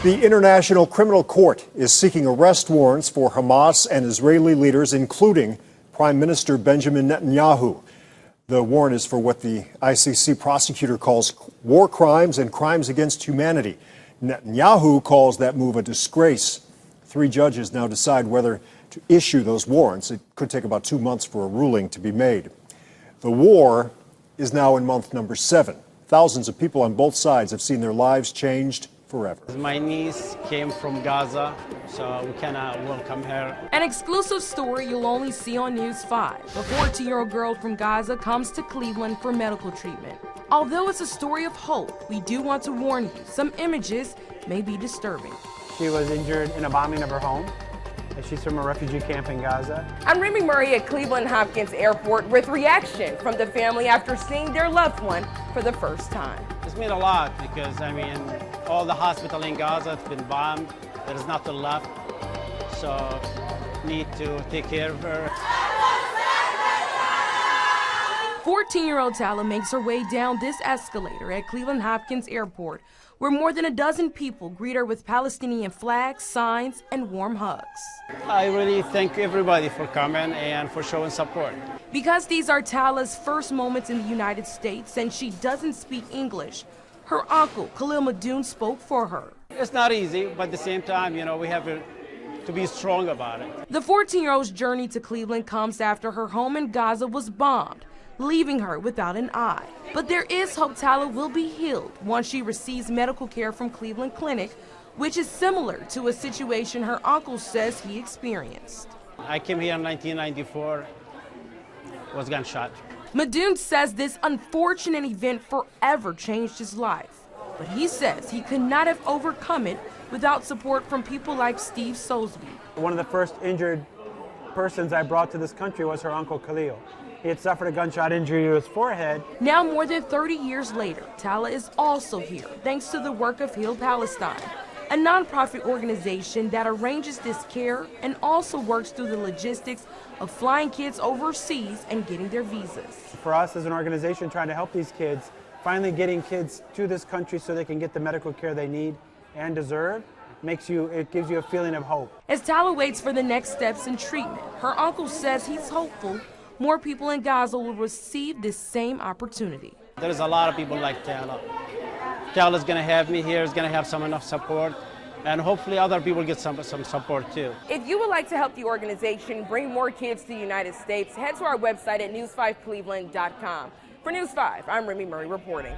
The International Criminal Court is seeking arrest warrants for Hamas and Israeli leaders, including Prime Minister Benjamin Netanyahu. The warrant is for what the ICC prosecutor calls war crimes and crimes against humanity. Netanyahu calls that move a disgrace. 3 judges now decide whether to issue those warrants. It could take about 2 months for a ruling to be made. The war is now in month number 7. Thousands of people on both sides have seen their lives changed forever. My niece came from Gaza, so we cannot welcome her. An exclusive story you'll only see on News 5. A 14-year-old girl from Gaza comes to Cleveland for medical treatment. Although it's a story of hope, we do want to warn you, some images may be disturbing. She was injured in a bombing of her home. She's from a refugee camp in Gaza. I'm Remy Murray at Cleveland Hopkins Airport with reaction from the family after seeing their loved one for the first time. It's meant a lot because, all the hospital in Gaza has been bombed. There is nothing left, so need to take care of her. 14-year-old Tala makes her way down this escalator at Cleveland Hopkins Airport, where more than a dozen people greet her with Palestinian flags, signs, and warm hugs. I really thank everybody for coming and for showing support. Because these are Tala's first moments in the United States and she doesn't speak English, her uncle, Khalil Madoon, spoke for her. It's not easy, but at the same time, we have to be strong about it. The 14-year-old's journey to Cleveland comes after her home in Gaza was bombed, leaving her without an eye. But there is hope Tala will be healed once she receives medical care from Cleveland Clinic, which is similar to a situation her uncle says he experienced. I came here in 1994, was gunshot. Madoon says this unfortunate event forever changed his life. But he says he could not have overcome it without support from people like Steve Sosby. One of the first injured persons I brought to this country was her uncle Khalil. He had suffered a gunshot injury to his forehead. Now, more than 30 years later, Tala is also here thanks to the work of Heal Palestine, a nonprofit organization that arranges this care and also works through the logistics of flying kids overseas and getting their visas. For us as an organization trying to help these kids, finally getting kids to this country so they can get the medical care they need and deserve, it gives you a feeling of hope. As Tala waits for the next steps in treatment, her uncle says he's hopeful more people in Gaza will receive this same opportunity. There's a lot of people like Tala. Tala's going to have me here, is going to have some enough support, and hopefully other people get some support too. If you would like to help the organization bring more kids to the United States, head to our website at news5cleveland.com. For News 5, I'm Remy Murray reporting.